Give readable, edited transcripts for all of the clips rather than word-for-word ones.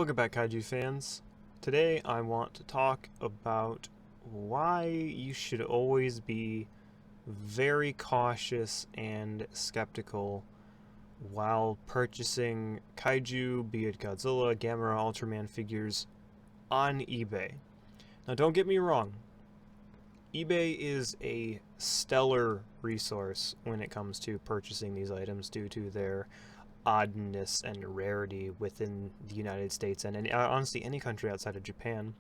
Welcome back, Kaiju fans. Today I want to talk about why you should always be very cautious and skeptical while purchasing Kaiju, be it Godzilla, Gamera, Ultraman figures on eBay. Now don't get me wrong, eBay is a stellar resource when it comes to purchasing these items due to their oddness and rarity within the United States and honestly any country outside of Japan.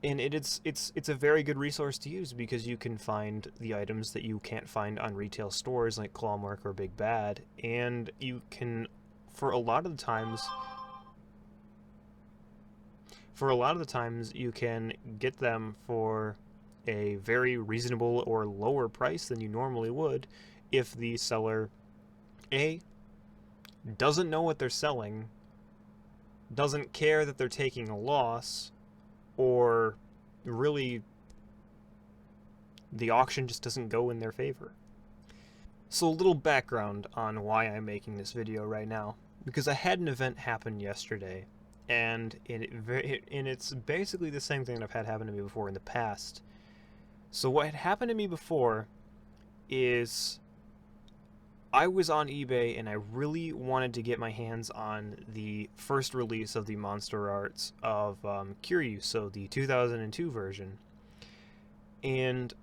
And it's a very good resource to use because you can find the items that you can't find on retail stores like Clawmark or Big Bad, and you can, for a lot of the times you can get them for a very reasonable or lower price than you normally would if the seller A, doesn't know what they're selling, doesn't care that they're taking a loss, or really the auction just doesn't go in their favor. So a little background on why I'm making this video right now, because I had an event happen yesterday, and it's basically the same thing that I've had happen to me before in the past. So what had happened to me before is I was on eBay and I really wanted to get my hands on the first release of the Monster Arts of Kiryu, so the 2002 version. And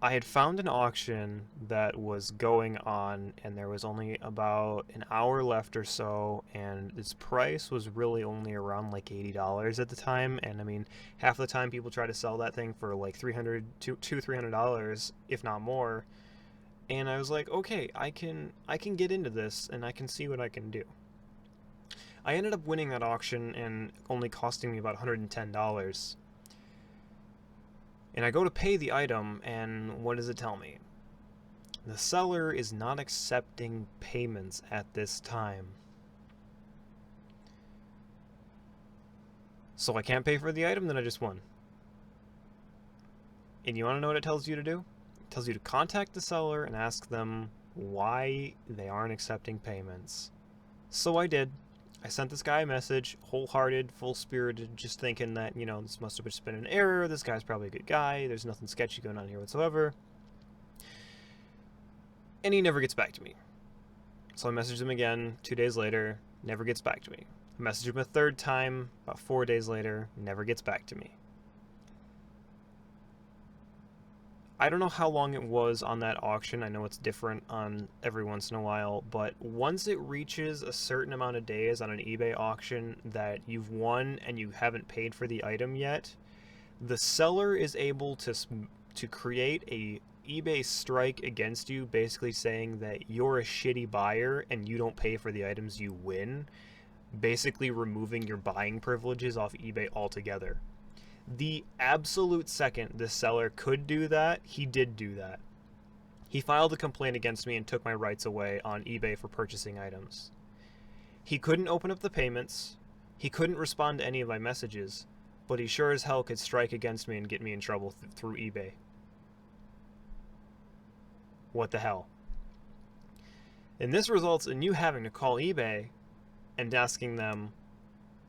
I had found an auction that was going on, and there was only about an hour left or so, and its price was really only around like $80 at the time. And I mean, half the time people try to sell that thing for like $300 if not more. And I was like, okay, I can get into this and I can see what I can do. I ended up winning that auction and only costing me about $110. And I go to pay the item, and what does it tell me? The seller is not accepting payments at this time. So I can't pay for the item that I just won. And you want to know what it tells you to do? It tells you to contact the seller and ask them why they aren't accepting payments. So I did. I sent this guy a message, wholehearted, full-spirited, just thinking that, you know, this must have just been an error, this guy's probably a good guy, there's nothing sketchy going on here whatsoever. And he never gets back to me. So I messaged him again 2 days later, never gets back to me. I messaged him a third time, about 4 days later, never gets back to me. I don't know how long it was on that auction. I know it's different on every once in a while, but once it reaches a certain amount of days on an eBay auction that you've won and you haven't paid for the item yet, the seller is able to create a eBay strike against you, basically saying that you're a shitty buyer and you don't pay for the items you win, basically removing your buying privileges off eBay altogether. The absolute second the seller could do that, he did do that. He filed a complaint against me and took my rights away on eBay for purchasing items. He couldn't open up the payments, he couldn't respond to any of my messages, but he sure as hell could strike against me and get me in trouble through eBay. What the hell? And this results in you having to call eBay and asking them,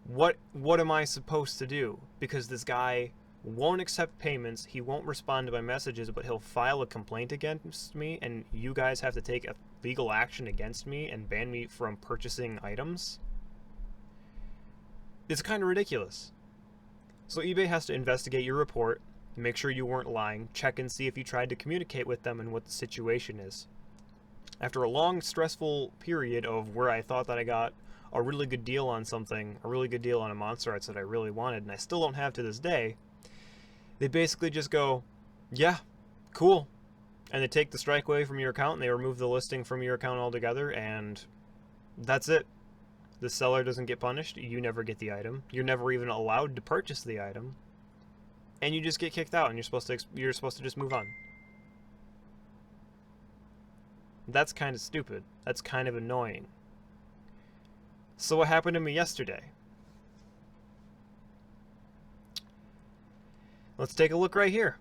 what am I supposed to do? Because this guy won't accept payments, he won't respond to my messages, but he'll file a complaint against me, and you guys have to take a legal action against me and ban me from purchasing items? It's kind of ridiculous. So eBay has to investigate your report, make sure you weren't lying, check and see if you tried to communicate with them and what the situation is. After a long, stressful period of where I thought that I got a really good deal on something, a really good deal on a Monster Arts that I really wanted, and I still don't have to this day, they basically just go, yeah, cool. And they take the strike away from your account, and they remove the listing from your account altogether, and that's it. The seller doesn't get punished, you never get the item, you're never even allowed to purchase the item, and you just get kicked out, and you're supposed to just move on. That's kind of stupid. That's kind of annoying. So what happened to me yesterday? Let's take a look right here.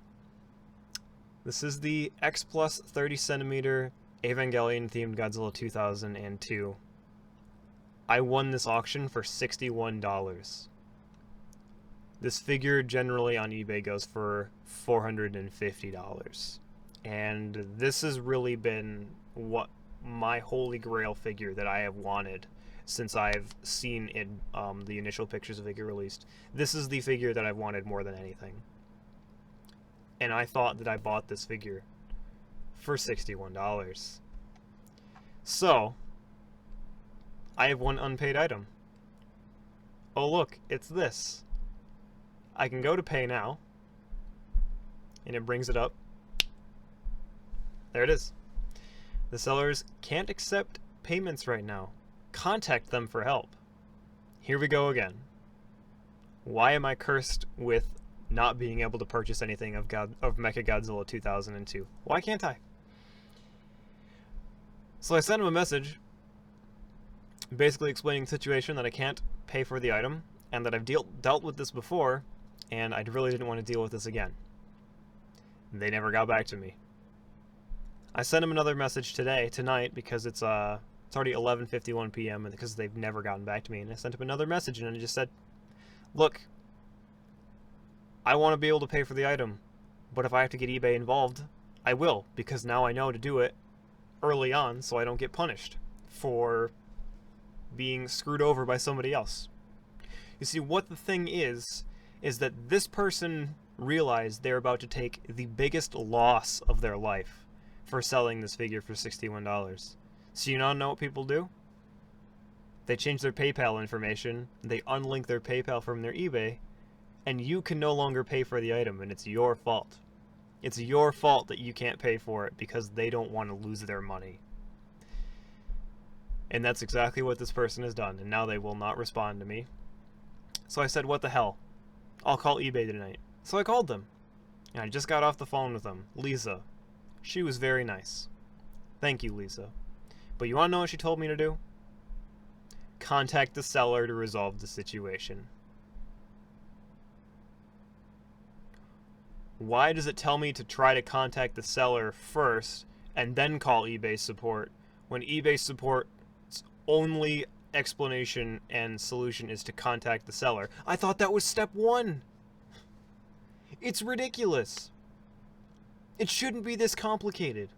This is the X Plus 30cm Evangelion themed Godzilla 2002. I won this auction for $61. This figure generally on eBay goes for $450. And this has really been what my holy grail figure that I have wanted since I've seen it, the initial pictures of the figure released. This is the figure that I've wanted more than anything. And I thought that I bought this figure for $61. So, I have one unpaid item. Oh look, it's this. I can go to pay now, and it brings it up. There it is. The sellers can't accept payments right now. Contact them for help. Here we go again. Why am I cursed with not being able to purchase anything of Mechagodzilla 2002? Why can't I? So I sent him a message basically explaining the situation, that I can't pay for the item, and that I've dealt with this before, and I really didn't want to deal with this again. They never got back to me. I sent him another message tonight, because it's already 11:51 p.m. and because they've never gotten back to me, and I sent him another message, and I just said, look, I want to be able to pay for the item, but if I have to get eBay involved, I will, because now I know to do it early on so I don't get punished for being screwed over by somebody else. You see, what the thing is that this person realized they're about to take the biggest loss of their life for selling this figure for $61. So you now know what people do? They change their PayPal information, they unlink their PayPal from their eBay, and you can no longer pay for the item, and it's your fault. It's your fault that you can't pay for it because they don't want to lose their money. And that's exactly what this person has done, and now they will not respond to me. So I said, what the hell? I'll call eBay tonight. So I called them, and I just got off the phone with them. Lisa. She was very nice. Thank you, Lisa. But you want to know what she told me to do? Contact the seller to resolve the situation. Why does it tell me to try to contact the seller first and then call eBay support when eBay support's only explanation and solution is to contact the seller? I thought that was step one. It's ridiculous. It shouldn't be this complicated.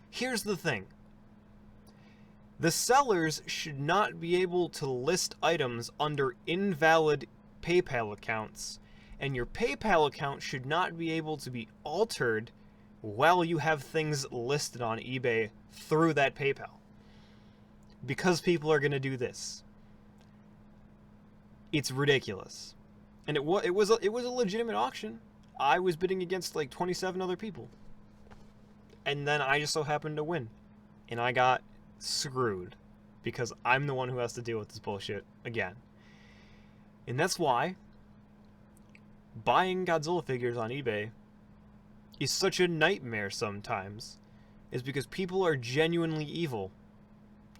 Here's the thing. The sellers should not be able to list items under invalid PayPal accounts, and your PayPal account should not be able to be altered while you have things listed on eBay through that PayPal. Because people are going to do this. It's ridiculous. And it was a legitimate auction. I was bidding against like 27 other people. And then I just so happened to win. And I got screwed. Because I'm the one who has to deal with this bullshit again. And that's why buying Godzilla figures on eBay is such a nightmare sometimes. Is because people are genuinely evil.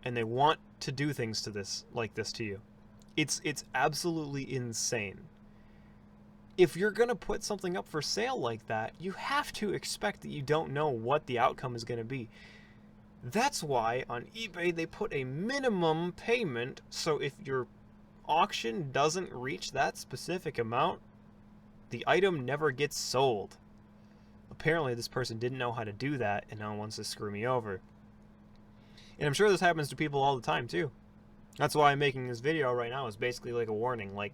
And they want to do things to this, like this to you. It's absolutely insane. If you're going to put something up for sale like that, you have to expect that you don't know what the outcome is going to be. That's why on eBay they put a minimum payment, so if your auction doesn't reach that specific amount, the item never gets sold. Apparently this person didn't know how to do that and now wants to screw me over. And I'm sure this happens to people all the time too. That's why I'm making this video right now, is basically like a warning. Like,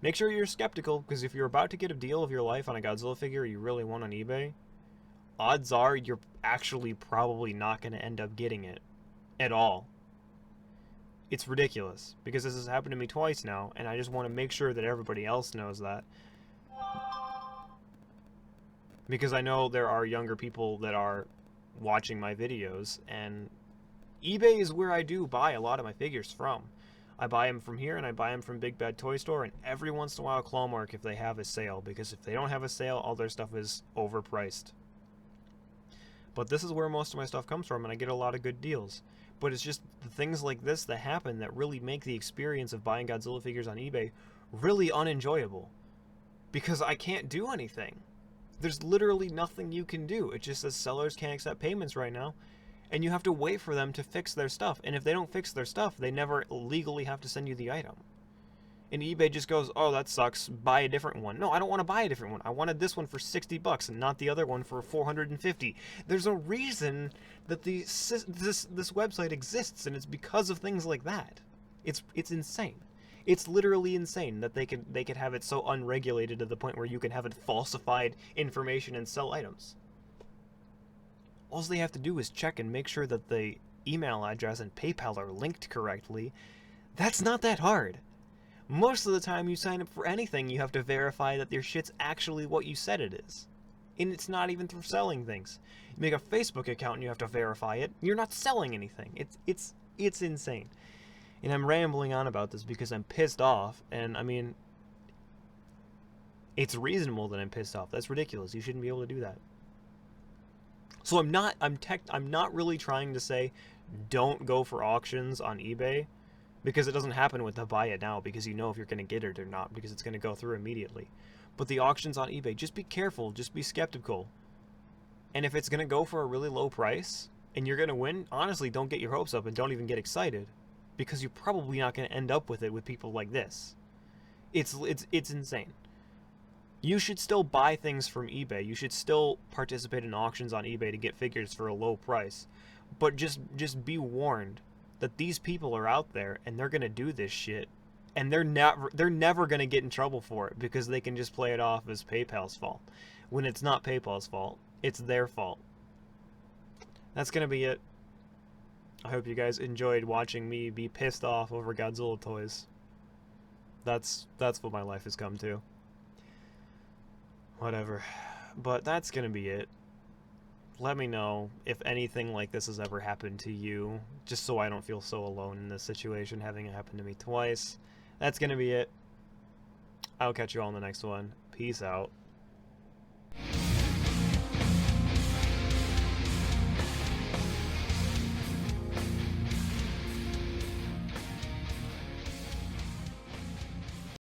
make sure you're skeptical, because if you're about to get a deal of your life on a Godzilla figure you really want on eBay, odds are you're actually probably not going to end up getting it at all. It's ridiculous, because this has happened to me twice now, and I just want to make sure that everybody else knows that. Because I know there are younger people that are watching my videos, and eBay is where I do buy a lot of my figures from. I buy them from here, and I buy them from Big Bad Toy Store, and every once in a while Clawmark if they have a sale, because if they don't have a sale, all their stuff is overpriced. But this is where most of my stuff comes from, and I get a lot of good deals. But it's just the things like this that happen that really make the experience of buying Godzilla figures on eBay really unenjoyable. Because I can't do anything. There's literally nothing you can do. It just says sellers can't accept payments right now. And you have to wait for them to fix their stuff. And if they don't fix their stuff, they never legally have to send you the item. And eBay just goes, oh, that sucks, buy a different one. No, I don't want to buy a different one. I wanted this one for $60 and not the other one for $450. There's a reason that this website exists, and it's because of things like that. It's insane. It's literally insane that they could have it so unregulated to the point where you can have it falsified information and sell items. All they have to do is check and make sure that the email address and PayPal are linked correctly. That's not that hard. Most of the time you sign up for anything, you have to verify that your shit's actually what you said it is. And it's not even through selling things. You make a Facebook account and you have to verify it. You're not selling anything. It's insane. And I'm rambling on about this because I'm pissed off, and I mean, it's reasonable that I'm pissed off. That's ridiculous. You shouldn't be able to do that. So I'm not really trying to say don't go for auctions on eBay, because it doesn't happen with the buy it now, because you know if you're going to get it or not, because it's going to go through immediately. But the auctions on eBay, just be careful, just be skeptical. And if it's going to go for a really low price and you're going to win, honestly, don't get your hopes up and don't even get excited, because you're probably not going to end up with it with people like this. It's insane. You should still buy things from eBay. You should still participate in auctions on eBay to get figures for a low price. But just be warned that these people are out there and they're going to do this shit, and they're never going to get in trouble for it, because they can just play it off as PayPal's fault, when it's not PayPal's fault. It's their fault. That's going to be it. I hope you guys enjoyed watching me be pissed off over Godzilla toys. That's what my life has come to. Whatever. But that's going to be it. Let me know if anything like this has ever happened to you, just so I don't feel so alone in this situation, having it happen to me twice. That's going to be it. I'll catch you all in the next one. Peace out.